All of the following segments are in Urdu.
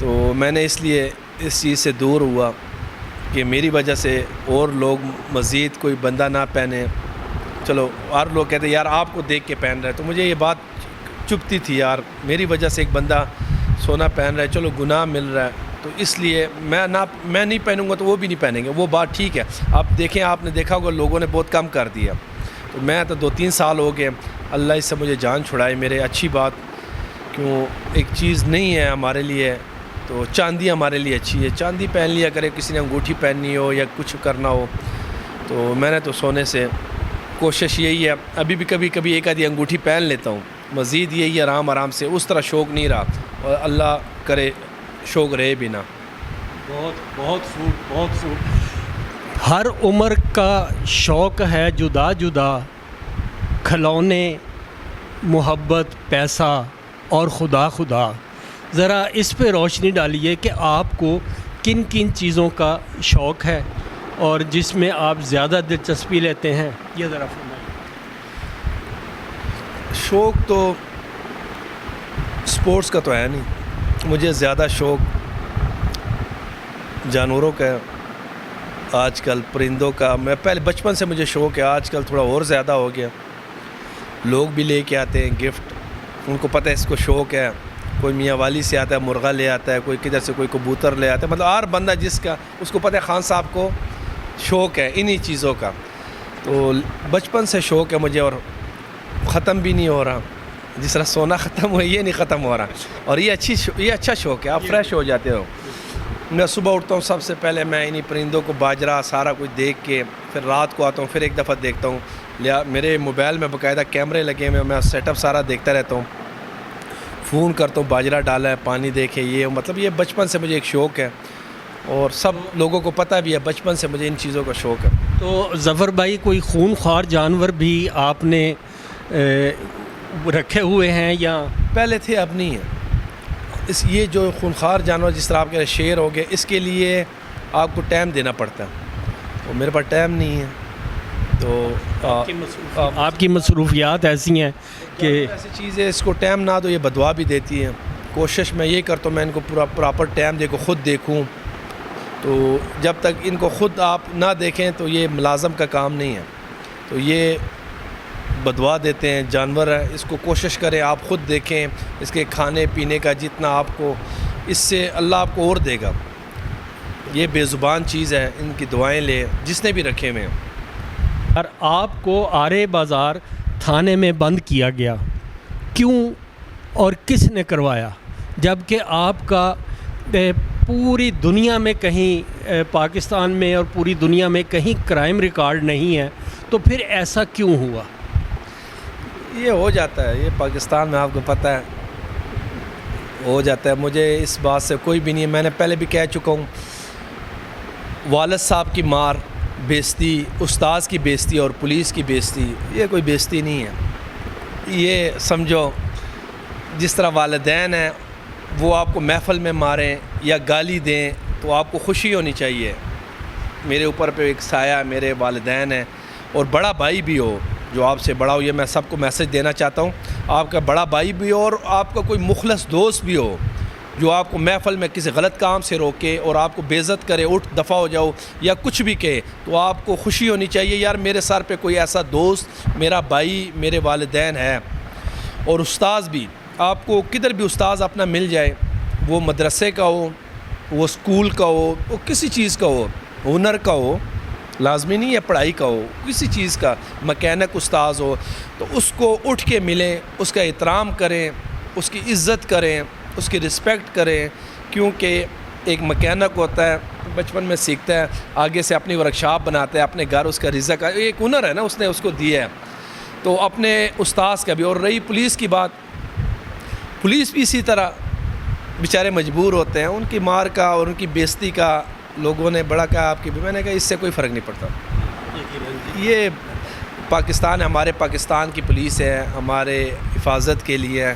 تو میں نے اس لیے اس چیز سے دور ہوا کہ میری وجہ سے اور لوگ مزید کوئی بندہ نہ پہنے. چلو اور لوگ کہتے ہیں یار آپ کو دیکھ کے پہن رہے, تو مجھے یہ بات چبھتی تھی یار, میری وجہ سے ایک بندہ سونا پہن رہا ہے, چلو گناہ مل رہا ہے, تو اس لیے میں نہیں پہنوں گا تو وہ بھی نہیں پہنیں گے. وہ بات ٹھیک ہے, آپ دیکھیں, آپ نے دیکھا ہوگا لوگوں نے بہت کم کر دیا. تو میں تو 2-3 سال ہو گئے, اللہ اس سے مجھے جان چھڑائے میرے. اچھی بات کیوں ایک چیز نہیں ہے ہمارے لیے, تو چاندی ہمارے لیے اچھی ہے, چاندی پہن لیا کرے, کسی نے انگوٹھی پہننی ہو یا کچھ کرنا ہو. تو میں نے تو سونے سے کوشش یہی ہے, ابھی بھی کبھی کبھی ایک آدھی انگوٹھی پہن لیتا ہوں, مزید یہی آرام سے. اس طرح شوق نہیں رہا, اور اللہ کرے شوق رہے بھی نہ. بہت خوب. ہر عمر کا شوق ہے جدا جدا, کھلونے, محبت, پیسہ اور خدا. ذرا اس پہ روشنی ڈالیے کہ آپ کو کن کن چیزوں کا شوق ہے اور جس میں آپ زیادہ دلچسپی لیتے ہیں, یہ ذرا فرمائیے. شوق تو سپورٹس کا تو ہے نہیں, مجھے زیادہ شوق جانوروں کا ہے. آج کل پرندوں کا, میں پہلے بچپن سے مجھے شوق ہے, آج کل تھوڑا اور زیادہ ہو گیا. لوگ بھی لے کے آتے ہیں گفٹ, ان کو پتہ ہے اس کو شوق ہے. کوئی میاں والی سے آتا ہے مرغا لے آتا ہے, کوئی کدھر سے کوئی کبوتر لے آتا ہے. مطلب ہر بندہ جس کا اس کو پتہ ہے خان صاحب کو شوق ہے انہی چیزوں کا. تو بچپن سے شوق ہے مجھے, اور ختم بھی نہیں ہو رہا. جس طرح سونا ختم ہوا یہ نہیں ختم ہو رہا, اور یہ اچھا شوق ہے, آپ فریش ہو جاتے ہو. میں صبح اٹھتا ہوں, سب سے پہلے میں انہی پرندوں کو, باجرہ سارا کچھ دیکھ کے, پھر رات کو آتا ہوں, پھر ایک دفعہ دیکھتا ہوں. میرے موبائل میں باقاعدہ کیمرے لگے ہوئے, میں سیٹ اپ سارا دیکھتا رہتا ہوں. فون کرتا ہوں, باجرہ ڈالا ہے, پانی دیکھے, یہ مطلب یہ بچپن سے مجھے ایک شوق ہے, اور سب لوگوں کو پتہ بھی ہے بچپن سے مجھے ان چیزوں کا شوق ہے. تو ظفر بھائی, کوئی خونخوار جانور بھی آپ نے رکھے ہوئے ہیں یا پہلے تھے, اب نہیں ہے. یہ جو خونخوار جانور جس طرح آپ کہہ رہے شیر ہو گئے, اس کے لیے آپ کو ٹائم دینا پڑتا ہے, اور میرے پاس ٹائم نہیں ہے. تو آپ کی مصروفیات ایسی ہیں کہ ایسی چیز ہے, اس کو ٹائم نہ دو یہ بدوا بھی دیتی ہیں. کوشش میں یہ کرتا ہوں میں ان کو پراپر ٹائم دے کو خود دیکھوں. تو جب تک ان کو خود آپ نہ دیکھیں تو یہ ملازم کا کام نہیں ہے. تو یہ بدوا دیتے ہیں, جانور ہے, اس کو کوشش کریں آپ خود دیکھیں, اس کے کھانے پینے کا جتنا آپ کو, اس سے اللہ آپ کو اور دے گا. یہ بے زبان چیز ہے, ان کی دعائیں لے جس نے بھی رکھے ہوئے ہیں. اور آپ کو آرے بازار تھانے میں بند کیا گیا, کیوں اور کس نے کروایا؟ جبکہ آپ کا پوری دنیا میں کہیں, پاکستان میں اور پوری دنیا میں کہیں کرائم ریکارڈ نہیں ہے, تو پھر ایسا کیوں ہوا؟ یہ ہو جاتا ہے, یہ پاکستان میں آپ کو پتہ ہے ہو جاتا ہے. مجھے اس بات سے کوئی بھی نہیں ہے, میں نے پہلے بھی کہہ چکا ہوں. والد صاحب کی مار, بیزتی, استاذ کی بیزتی اور پولیس کی بیزتی, یہ کوئی بیزتی نہیں ہے. یہ سمجھو جس طرح والدین ہیں وہ آپ کو محفل میں ماریں یا گالی دیں تو آپ کو خوشی ہونی چاہیے. میرے اوپر پہ ایک سایہ میرے والدین ہیں, اور بڑا بھائی بھی ہو جو آپ سے بڑا ہو, یہ میں سب کو میسج دینا چاہتا ہوں. آپ کا بڑا بھائی بھی ہو, اور آپ کا کوئی مخلص دوست بھی ہو جو آپ کو محفل میں کسی غلط کام سے روکے اور آپ کو بے عزت کرے, اٹھ دفعہ ہو جاؤ یا کچھ بھی کہے, تو آپ کو خوشی ہونی چاہیے یار میرے سر پہ کوئی ایسا دوست, میرا بھائی, میرے والدین ہے. اور استاذ بھی, آپ کو کدھر بھی استاذ اپنا مل جائے, وہ مدرسے کا ہو, وہ اسکول کا ہو, وہ کسی چیز کا ہو, ہنر کا ہو, لازمی نہیں ہے پڑھائی کا ہو, کسی چیز کا, مکینک استاذ ہو, تو اس کو اٹھ کے ملیں, اس کا احترام کریں, اس کی عزت کریں, اس کی رسپیکٹ کریں. کیونکہ ایک مکینک ہوتا ہے, بچپن میں سیکھتا ہے, آگے سے اپنی ورکشاپ بناتا ہے, اپنے گھر اس کا رزق, ایک ہنر ہے نا اس نے اس کو دیا ہے. تو اپنے استاذ کا بھی. اور رہی پولیس کی بات, پولیس بھی اسی طرح بیچارے مجبور ہوتے ہیں, ان کی مار کا اور ان کی بیزتی کا لوگوں نے بڑا کہا آپ کی بھی, میں نے کہا اس سے کوئی فرق نہیں پڑتا. یہ پاکستان ہے, ہمارے پاکستان کی پولیس ہے, ہمارے حفاظت کے لیے ہے.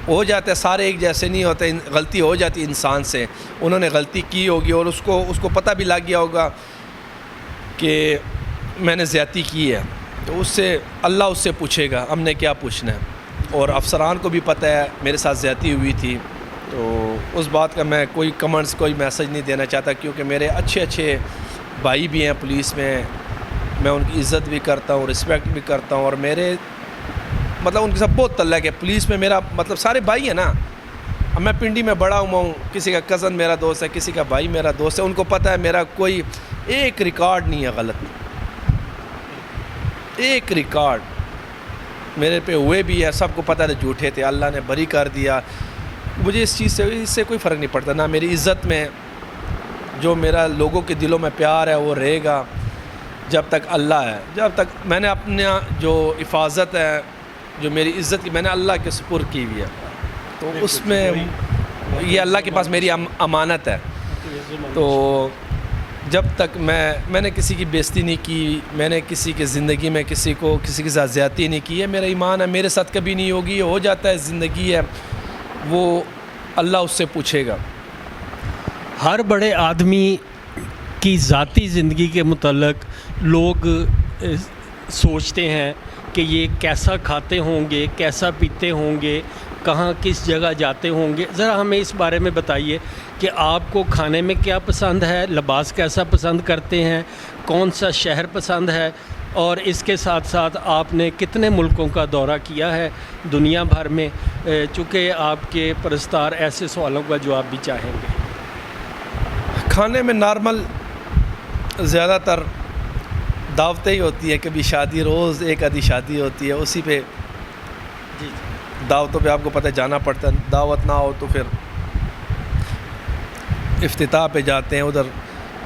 ہو جاتا ہے, سارے ایک جیسے نہیں ہوتے, غلطی ہو جاتی انسان سے. انہوں نے غلطی کی ہوگی اور اس کو پتہ بھی لگ گیا ہوگا کہ میں نے زیادتی کی ہے, تو اس سے اللہ اس سے پوچھے گا, ہم نے کیا پوچھنا ہے. اور افسران کو بھی پتہ ہے میرے ساتھ زیادتی ہوئی تھی, تو اس بات کا میں کوئی کمنٹس کوئی میسج نہیں دینا چاہتا، کیونکہ میرے اچھے بھائی بھی ہیں پولیس میں ان کی عزت بھی کرتا ہوں، رسپیکٹ بھی کرتا ہوں، اور میرے مطلب ان کے ساتھ بہت تعلق ہے۔ پولیس میں میرا مطلب سارے بھائی ہیں نا، اب میں پنڈی میں بڑا ہوں، کسی کا کزن میرا دوست ہے، کسی کا بھائی میرا دوست ہے، ان کو پتہ ہے میرا کوئی ایک ریکارڈ نہیں ہے غلط، ایک ریکارڈ میرے پہ ہوئے بھی ہے، سب کو پتہ ہے جھوٹے تھے، اللہ نے بری کر دیا۔ مجھے اس سے کوئی فرق نہیں پڑتا، نہ میری عزت میں جو میرا لوگوں کے دلوں میں پیار ہے وہ رہے گا جب تک اللہ ہے، جب تک میں نے اپنا جو حفاظت ہے، جو میری عزت کی میں نے اللہ کے سپرد کی ہوئی ہے، تو اس میں یہ اللہ کے پاس میری امانت ہے۔ تو جب تک میں نے کسی کی بےزتی نہیں کی، میں نے کسی کے زندگی میں کسی کے ساتھ زیادتی نہیں کی ہے، میرا ایمان ہے میرے ساتھ کبھی نہیں ہوگی، ہو جاتا ہے زندگی ہے، وہ اللہ اس سے پوچھے گا۔ ہر بڑے آدمی کی ذاتی زندگی کے متعلق لوگ سوچتے ہیں کہ یہ کیسا کھاتے ہوں گے، کیسا پیتے ہوں گے، کہاں کس جگہ جاتے ہوں گے۔ ذرا ہمیں اس بارے میں بتائیے کہ آپ کو کھانے میں کیا پسند ہے، لباس کیسا پسند کرتے ہیں، کون سا شہر پسند ہے، اور اس کے ساتھ ساتھ آپ نے کتنے ملکوں کا دورہ کیا ہے دنیا بھر میں، چونکہ آپ کے پرستار ایسے سوالوں کا جواب بھی چاہیں گے۔ کھانے میں نارمل زیادہ تر دعوتیں ہی ہوتی ہے، کبھی شادی روز ایک آدھی شادی ہوتی ہے، اسی پہ دعوتوں پہ آپ کو پتہ جانا پڑتا ہے، دعوت نہ ہو تو پھر افتتاح پہ جاتے ہیں۔ ادھر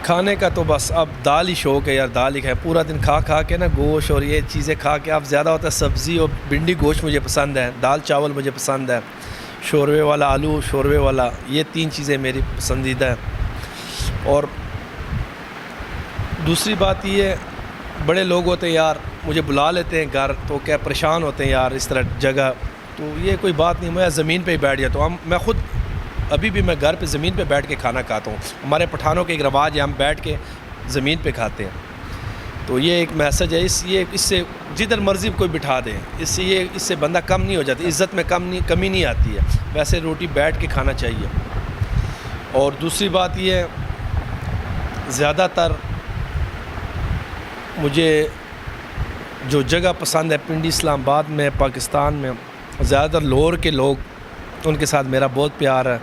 کھانے کا تو بس اب دال ہی شوق ہے یار، دال ہی کھائے پورا دن کھا کے نا، گوشت اور یہ چیزیں کھا کے اب زیادہ ہوتا ہے، سبزی اور بھنڈی گوشت مجھے پسند ہے، دال چاول مجھے پسند ہے، شوربے والا آلو شوربے والا، یہ تین چیزیں میری پسندیدہ ہیں۔ اور دوسری بات یہ ہے، بڑے لوگ ہوتے ہیں یار مجھے بلا لیتے ہیں گھر، تو کیا پریشان ہوتے ہیں یار اس طرح جگہ، تو یہ کوئی بات نہیں، میں زمین پہ ہی بیٹھ جاتا ہوں۔ میں خود ابھی بھی میں گھر پہ زمین پہ بیٹھ کے کھانا کھاتا ہوں، ہمارے پٹھانوں کے ایک رواج ہے، ہم بیٹھ کے زمین پہ کھاتے ہیں۔ تو یہ ایک میسج ہے، اس سے جدھر مرضی کوئی بٹھا دے، اس سے بندہ کم نہیں ہو جاتا، عزت میں کمی نہیں آتی ہے، ویسے روٹی بیٹھ کے کھانا چاہیے۔ اور دوسری بات یہ ہے، زیادہ تر مجھے جو جگہ پسند ہے پنڈی اسلام آباد میں، پاکستان میں زیادہ تر لاہور کے لوگ، ان کے ساتھ میرا بہت پیار ہے،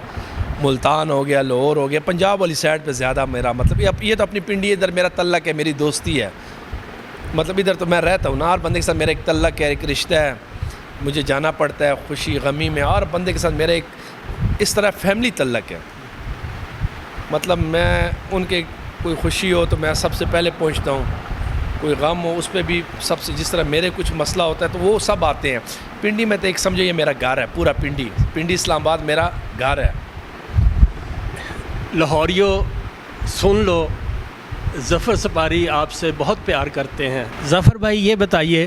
ملتان ہو گیا، لاہور ہو گیا، پنجاب والی سائڈ پہ زیادہ میرا مطلب یہ تو اپنی پنڈی، ادھر میرا تعلق ہے، میری دوستی ہے، مطلب ادھر تو میں رہتا ہوں نا، ہر بندے کے ساتھ میرا ایک تعلق ہے، ایک رشتہ ہے، مجھے جانا پڑتا ہے خوشی غمی میں، ہر بندے کے ساتھ میرا ایک اس طرح فیملی تعلق ہے، مطلب میں ان کے کوئی خوشی ہو تو میں سب سے پہلے پہنچتا ہوں، کوئی غم ہو اس پہ بھی سب سے، جس طرح میرے کچھ مسئلہ ہوتا ہے تو وہ سب آتے ہیں۔ پنڈی میں تو ایک سمجھو یہ میرا گھر ہے، پورا پنڈی اسلام آباد میرا گھر ہے۔ لاہوریوں سن لو، ظفر سپاری آپ سے بہت پیار کرتے ہیں۔ ظفر بھائی یہ بتائیے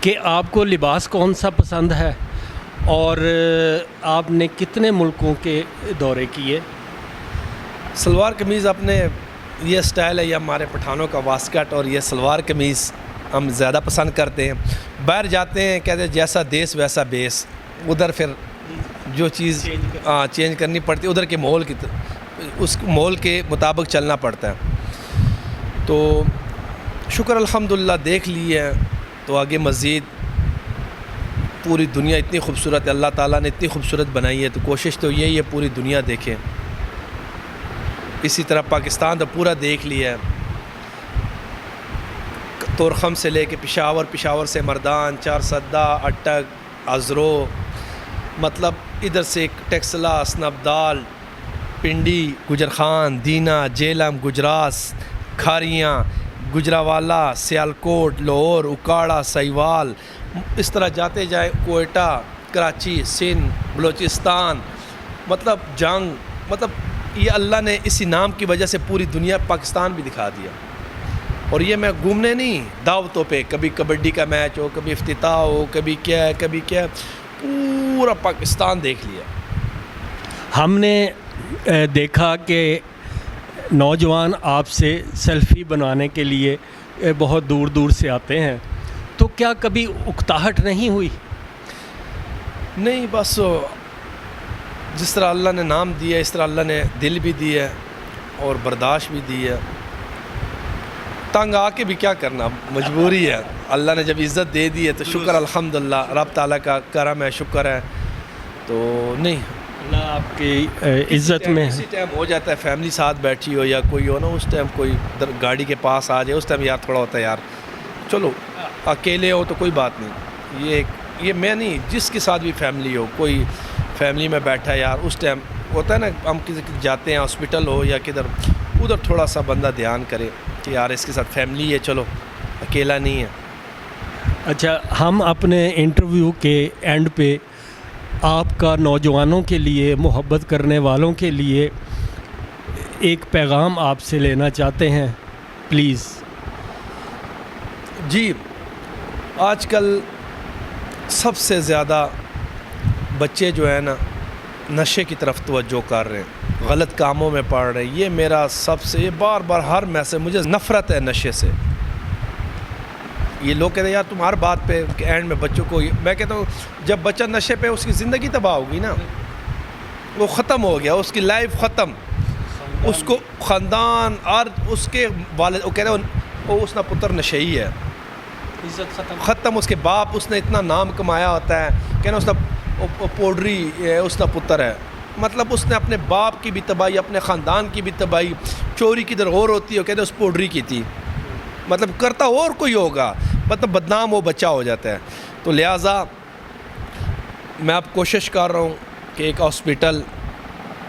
کہ آپ کو لباس کون سا پسند ہے اور آپ نے کتنے ملکوں کے دورے کیے؟ سلوار قمیض اپنے یہ سٹائل ہے، یہ ہمارے پٹھانوں کا واسکٹ، اور یہ سلوار قمیض ہم زیادہ پسند کرتے ہیں۔ باہر جاتے ہیں کہتے ہیں جیسا دیس ویسا بیس، ادھر پھر جو چیز چینج کرنی پڑتی ہے، ادھر کے ماحول کی اس ماحول کے مطابق چلنا پڑتا ہے۔ تو شکر الحمدللہ دیکھ لی ہے، تو آگے مزید پوری دنیا اتنی خوبصورت ہے، اللہ تعالیٰ نے اتنی خوبصورت بنائی ہے، تو کوشش تو یہی ہے پوری دنیا دیکھیں۔ اسی طرح پاکستان تو پورا دیکھ لیا ہے، تورخم سے لے کے پشاور سے مردان، چارسدہ، اٹک، ازرو، مطلب ادھر سے ٹیکسلا، اسنبدال، پنڈی، گجرخان، دینا، جیلم، گجراس، کھاریاں، گجراوالا، سیالکوٹ، لاہور، اکاڑا، سہیوال، اس طرح جاتے جائے کوئٹہ، کراچی، سندھ، بلوچستان، مطلب جنگ، مطلب یہ اللہ نے اسی نام کی وجہ سے پوری دنیا پاکستان بھی دکھا دیا۔ اور یہ میں گھومنے نہیں، دعوتوں پہ، کبھی کبڈی کا میچ ہو، کبھی افتتاح ہو، کبھی کیا ہے، پورا پاکستان دیکھ لیا۔ ہم نے دیکھا کہ نوجوان آپ سے سیلفی بنانے کے لیے بہت دور دور سے آتے ہیں، تو کیا کبھی اکتاہٹ نہیں ہوئی؟ نہیں، بس جس طرح اللہ نے نام دیا ہے اس طرح اللہ نے دل بھی دیا ہے اور برداشت بھی دی ہے. تنگ آ کے بھی کیا کرنا، مجبوری ہے. اللہ نے جب عزت دے دی ہے تو شکر الحمدللہ، رب تعالیٰ کا کرم ہے، شکر ہے. تو نہیں، اللہ آپ کی عزت میں کسی ٹائم ہو جاتا ہے فیملی ساتھ بیٹھی ہو یا کوئی ہو نا، اس ٹائم کوئی گاڑی کے پاس آ جائے، اس ٹائم یار تھوڑا ہوتا ہے یار چلو اکیلے ہو تو کوئی بات نہیں. یہ میں نہیں، جس کے ساتھ بھی فیملی ہو، کوئی فیملی میں بیٹھا ہے یار، اس ٹائم ہوتا ہے نا ہم کسی جاتے ہیں ہاسپٹل ہو یا کدھر، ادھر تھوڑا سا بندہ دھیان کرے کہ یار اس کے ساتھ فیملی ہے، چلو اکیلا نہیں ہے. اچھا، ہم اپنے انٹرویو کے اینڈ پہ آپ کا نوجوانوں کے لیے، محبت کرنے والوں کے لیے ایک پیغام آپ سے لینا چاہتے ہیں، پلیز. جی، آج کل سب سے زیادہ بچے جو ہے نا نشے کی طرف توجہ کر رہے ہیں، غلط کاموں میں پڑ رہے ہیں. یہ میرا سب سے، یہ بار بار ہر میسج، مجھے نفرت ہے نشے سے. یہ لوگ کہتے ہیں یار تم ہر بات پہ اینڈ میں بچوں کو، میں کہتا ہوں جب بچہ نشے پہ، اس کی زندگی تباہ ہوگی نا، وہ ختم ہو گیا، اس کی لائف ختم، اس کو خاندان اور اس کے والد، وہ کہتے ہیں وہ اس کا پتر نشئی ہے، عزت ختم. اس کے باپ، اس نے اتنا نام کمایا ہوتا ہے، کہنا اس کا پوڈری ہے، اس کا پتر ہے. مطلب اس نے اپنے باپ کی بھی تباہی، اپنے خاندان کی بھی تباہی. چوری کدھر اور ہوتی ہے، کہتے ہیں اس پوڈری کی تھی، مطلب کرتا اور کوئی ہوگا، مطلب بدنام وہ بچہ ہو جاتا ہے. تو لہٰذا میں اب کوشش کر رہا ہوں کہ ایک ہاسپٹل،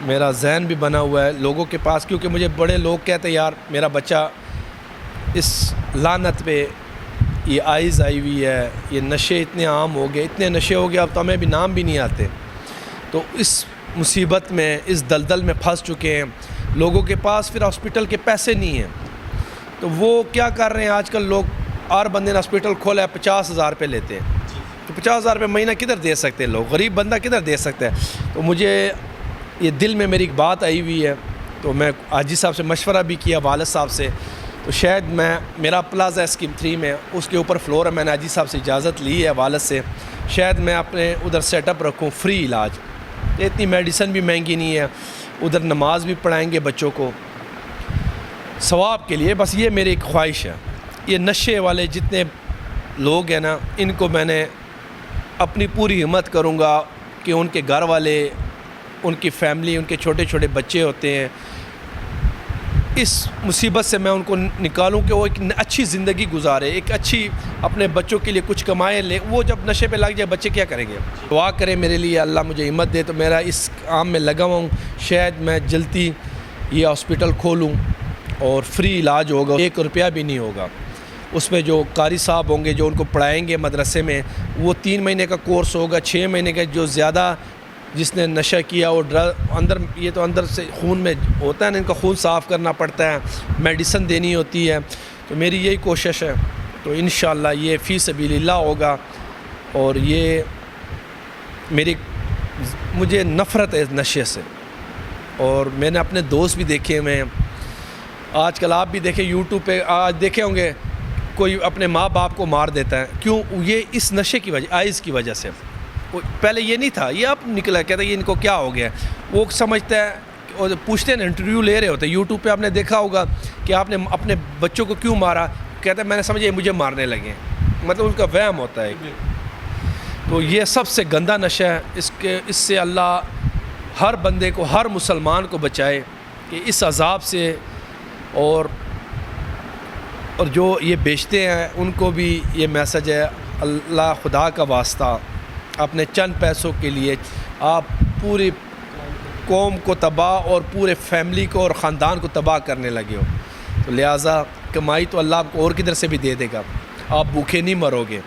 میرا ذہن بھی بنا ہوا ہے لوگوں کے پاس، کیونکہ مجھے بڑے لوگ کہتے ہیں یار میرا بچہ اس لعنت پہ، یہ آئز آئی ہوئی ہے، یہ نشے اتنے عام ہو گئے، اتنے نشے ہو گئے اب تو ہمیں بھی نام بھی نہیں آتے. تو اس مصیبت میں، اس دلدل میں پھنس چکے ہیں. لوگوں کے پاس پھر ہاسپٹل کے پیسے نہیں ہیں، تو وہ کیا کر رہے ہیں آج کل لوگ، ہر بندے نے ہاسپٹل کھولا ہے، 50,000 روپے لیتے ہیں. تو 50,000 روپے مہینہ کدھر دے سکتے ہیں لوگ، غریب بندہ کدھر دے سکتا ہے. تو مجھے یہ دل میں میری ایک بات آئی ہوئی ہے، تو میں حاجی صاحب سے مشورہ بھی کیا، والد صاحب سے. تو شاید میرا پلازا اسکیم 3 میں اس کے اوپر فلور ہے، میں نے حاجی صاحب سے اجازت لی ہے والد سے، شاید میں اپنے ادھر سیٹ اپ رکھوں فری علاج. اتنی میڈیسن بھی مہنگی نہیں ہے، ادھر نماز بھی پڑھائیں گے بچوں کو ثواب کے لیے. بس یہ میری ایک خواہش ہے. یہ نشے والے جتنے لوگ ہیں نا، ان کو میں نے اپنی پوری ہمت کروں گا کہ ان کے گھر والے، ان کی فیملی، ان کے چھوٹے چھوٹے بچے ہوتے ہیں، اس مصیبت سے میں ان کو نکالوں کہ وہ ایک اچھی زندگی گزارے، ایک اچھی اپنے بچوں کے لیے کچھ کمائے لے. وہ جب نشے پہ لگ جائے بچے کیا کریں گے؟ دعا کریں میرے لیے، اللہ مجھے ہمت دے. تو میرا اس کام میں لگا ہوا ہوں، شاید میں جلدی یہ ہاسپٹل کھولوں اور فری علاج ہوگا، 1 روپیہ بھی نہیں ہوگا. اس میں جو قاری صاحب ہوں گے جو ان کو پڑھائیں گے مدرسے میں، وہ 3 مہینے کا کورس ہوگا، 6 مہینے کا. جو زیادہ جس نے نشہ کیا وہ اندر، یہ تو اندر سے خون میں ہوتا ہے نا، ان کا خون صاف کرنا پڑتا ہے، میڈیسن دینی ہوتی ہے. تو میری یہی کوشش ہے. تو انشاءاللہ یہ فی سبیل اللہ ہوگا. اور یہ مجھے نفرت ہے نشے سے. اور میں نے اپنے دوست بھی دیکھے ہوئے ہیں، آج کل آپ بھی دیکھیں یوٹیوب پہ، آج دیکھے ہوں گے کوئی اپنے ماں باپ کو مار دیتا ہے. کیوں؟ یہ اس نشے کی وجہ، آئز کی وجہ سے. پہلے یہ نہیں تھا، یہ اب نکلا. کہتا ہے یہ ان کو کیا ہو گیا. وہ سمجھتا ہے، اور پوچھتے ہیں، انٹرویو لے رہے ہوتے ہیں یوٹیوب پہ، آپ نے دیکھا ہوگا کہ آپ نے اپنے بچوں کو کیوں مارا. کہتا ہے میں نے سمجھا یہ مجھے مارنے لگے، مطلب ان کا وہم ہوتا ہے. تو یہ سب سے گندہ نشہ ہے. اس سے اللہ ہر بندے کو، ہر مسلمان کو بچائے کہ اس عذاب سے. اور جو یہ بیچتے ہیں ان کو بھی یہ میسج ہے، اللہ خدا کا واسطہ، اپنے چند پیسوں کے لیے آپ پوری قوم کو تباہ اور پورے فیملی کو اور خاندان کو تباہ کرنے لگے ہو. تو لہٰذا کمائی تو اللہ آپ کو اور کدھر سے بھی دے دے گا، آپ بھوکے نہیں مرو گے.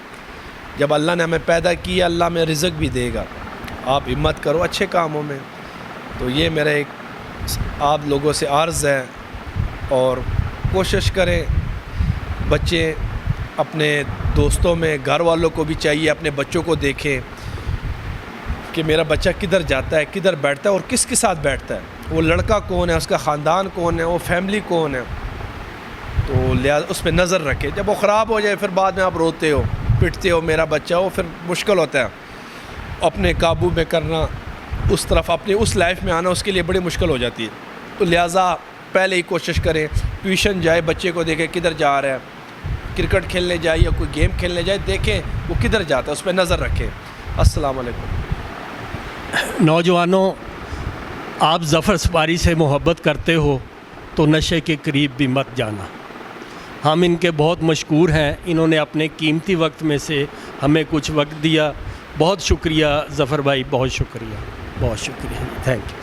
جب اللہ نے ہمیں پیدا کیا، اللہ میں رزق بھی دے گا. آپ ہمت کرو اچھے کاموں میں. تو یہ میرا ایک آپ لوگوں سے عرض ہے. اور کوشش کریں، بچے اپنے دوستوں میں، گھر والوں کو بھی چاہیے اپنے بچوں کو دیکھیں کہ میرا بچہ کدھر جاتا ہے، کدھر بیٹھتا ہے اور کس کے ساتھ بیٹھتا ہے، وہ لڑکا کون ہے، اس کا خاندان کون ہے، وہ فیملی کون ہے. تو لہٰذا اس پہ نظر رکھے. جب وہ خراب ہو جائے پھر بعد میں آپ روتے ہو، پٹتے ہو، میرا بچہ ہو، پھر مشکل ہوتا ہے اپنے قابو میں کرنا. اس طرف اپنی اس لائف میں آنا اس کے لیے بڑی مشکل ہو جاتی ہے. تو لہٰذا پہلے ہی کوشش کریں, ٹیوشن جائے, بچے کو دیکھیں کدھر جا رہا ہے, کرکٹ کھیلنے جائے یا کوئی گیم کھیلنے جائے, دیکھیں وہ کدھر جاتا ہے, اس پہ نظر رکھیں. السلام علیکم. نوجوانوں, آپ ظفر سپاری سے محبت کرتے ہو تو نشے کے قریب بھی مت جانا. ہم ان کے بہت مشکور ہیں, انہوں نے اپنے قیمتی وقت میں سے ہمیں کچھ وقت دیا. بہت شکریہ ظفر بھائی, بہت شکریہ, بہت شکریہ. Thank you.